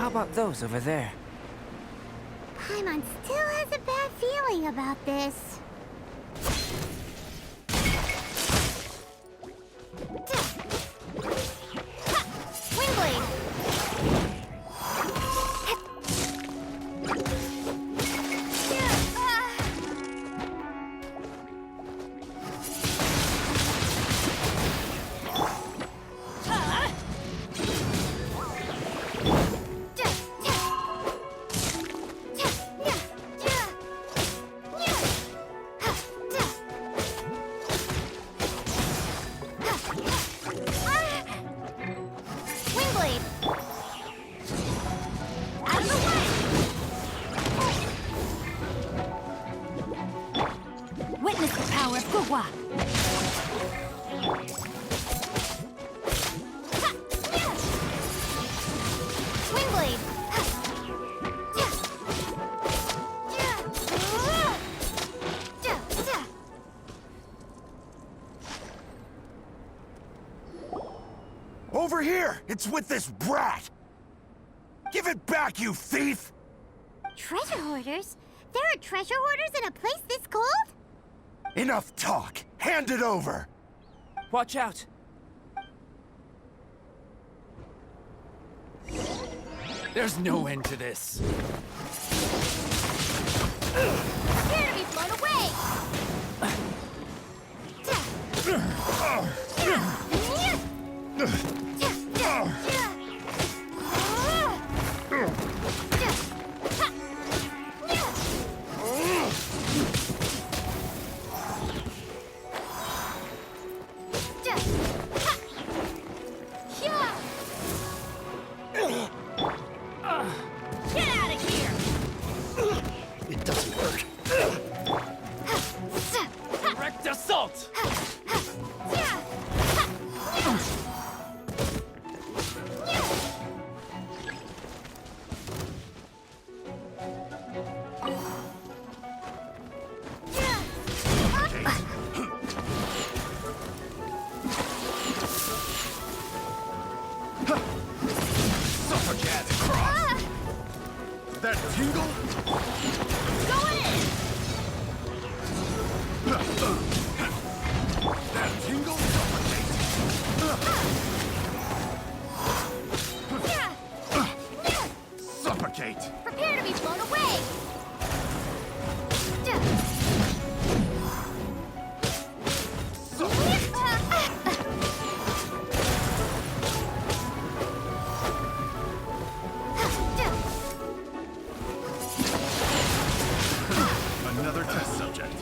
How about those over there? Paimon still has a bad feeling about this. Witness the power of Gugwa! Wingblade! Over here! It's with this brat! Give it back, you thief! Treasure hoarders? There are treasure hoarders in a place this cold? Enough talk! Hand it over! Watch out! There's no end to this. Prepare to be blown away! That tingle? Go in! That tingle? Suffocate! Suffocate! Prepare to be blown away! Another test subject.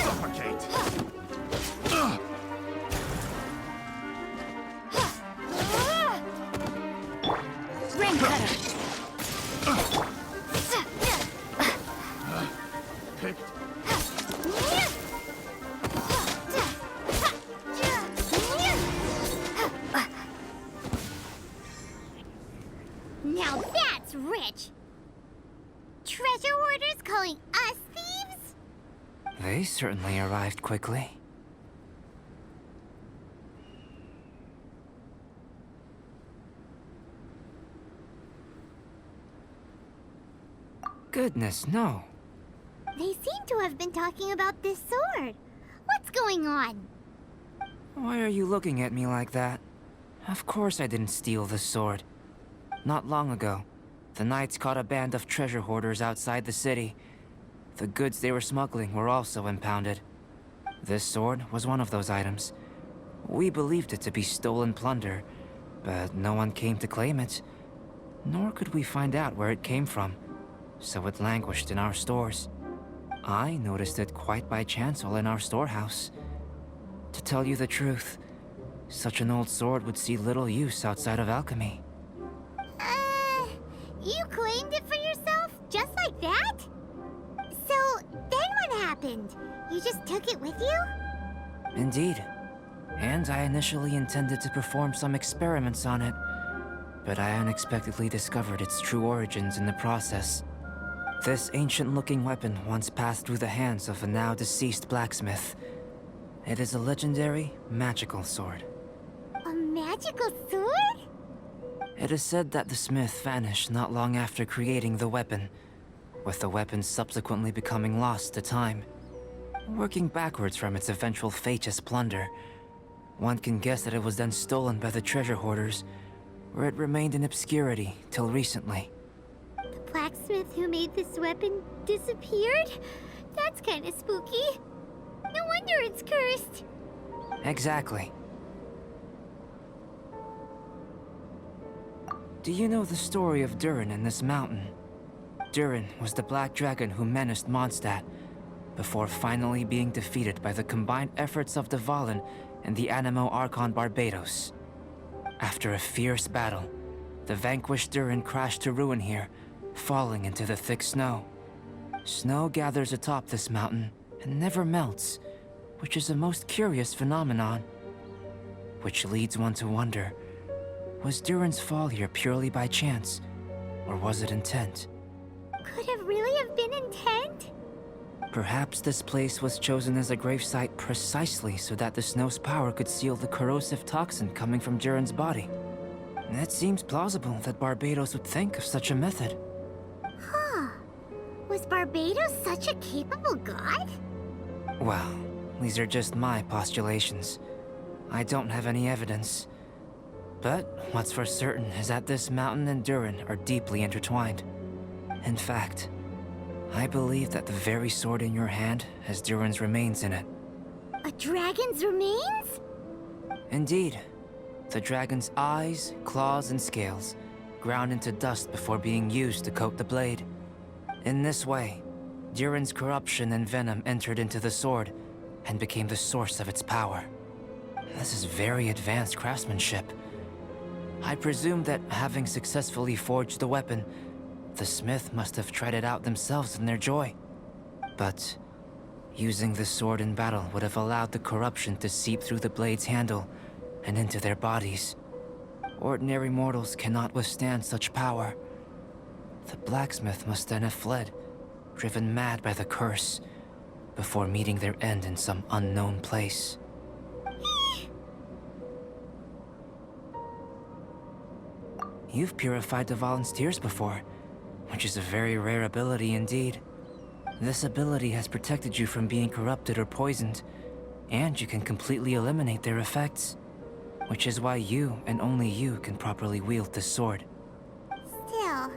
Suffocate! Ring cutter! Picked. Now that's rich! Treasure hoarders calling us thieves? They certainly arrived quickly. Goodness, no. They seem to have been talking about this sword. What's going on? Why are you looking at me like that? Of course I didn't steal the sword. Not long ago, the Knights caught a band of treasure hoarders outside the city. The goods they were smuggling were also impounded. This sword was one of those items. We believed it to be stolen plunder, but no one came to claim it. Nor could we find out where it came from, so it languished in our stores. I noticed it quite by chance while in our storehouse. To tell you the truth, such an old sword would see little use outside of alchemy. You claimed it for yourself? Just like that? So, then what happened? You just took it with you? Indeed. And I initially intended to perform some experiments on it, but I unexpectedly discovered its true origins in the process. This ancient-looking weapon once passed through the hands of a now-deceased blacksmith. It is a legendary, magical sword. A magical sword? It is said that the smith vanished not long after creating the weapon, with the weapon subsequently becoming lost to time. Working backwards from its eventual fate as plunder, one can guess that it was then stolen by the treasure hoarders, where it remained in obscurity till recently. The blacksmith who made this weapon disappeared? That's kinda spooky. No wonder it's cursed. Exactly. Do you know the story of Durin and this mountain? Durin was the black dragon who menaced Mondstadt, before finally being defeated by the combined efforts of the Valen and the Animo Archon Barbados. After a fierce battle, the vanquished Durin crashed to ruin here, falling into the thick snow. Snow gathers atop this mountain and never melts, which is a most curious phenomenon. Which leads one to wonder, was Durin's fall here purely by chance, or was it intent? Could it really have been intent? Perhaps this place was chosen as a gravesite precisely so that the snow's power could seal the corrosive toxin coming from Durin's body. It seems plausible that Barbados would think of such a method. Huh. Was Barbados such a capable god? Well, these are just my postulations. I don't have any evidence. But what's for certain is that this mountain and Durin are deeply intertwined. In fact, I believe that the very sword in your hand has Durin's remains in it. A dragon's remains? Indeed. The dragon's eyes, claws, and scales ground into dust before being used to coat the blade. In this way, Durin's corruption and venom entered into the sword and became the source of its power. This is very advanced craftsmanship. I presume that having successfully forged the weapon, the smith must have tried it out themselves in their joy. But using the sword in battle would have allowed the corruption to seep through the blade's handle and into their bodies. Ordinary mortals cannot withstand such power. The blacksmith must then have fled, driven mad by the curse, before meeting their end in some unknown place. you've purified the volunteers before, which is a very rare ability indeed. This ability has protected you from being corrupted or poisoned, and you can completely eliminate their effects, which is why you and only you can properly wield this sword. Still,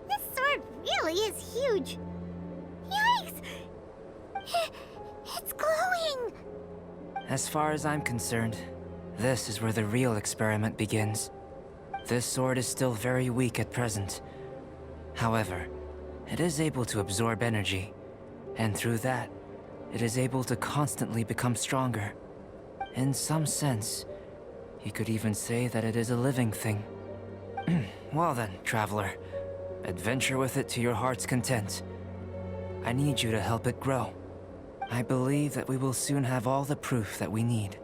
this sword really is huge. Yikes! It's glowing! As far as I'm concerned, this is where the real experiment begins. This sword is still very weak at present. However, it is able to absorb energy, and through that, it is able to constantly become stronger. In some sense, you could even say that it is a living thing. Well then, traveler, adventure with it to your heart's content. I need you to help it grow. I believe that we will soon have all the proof that we need.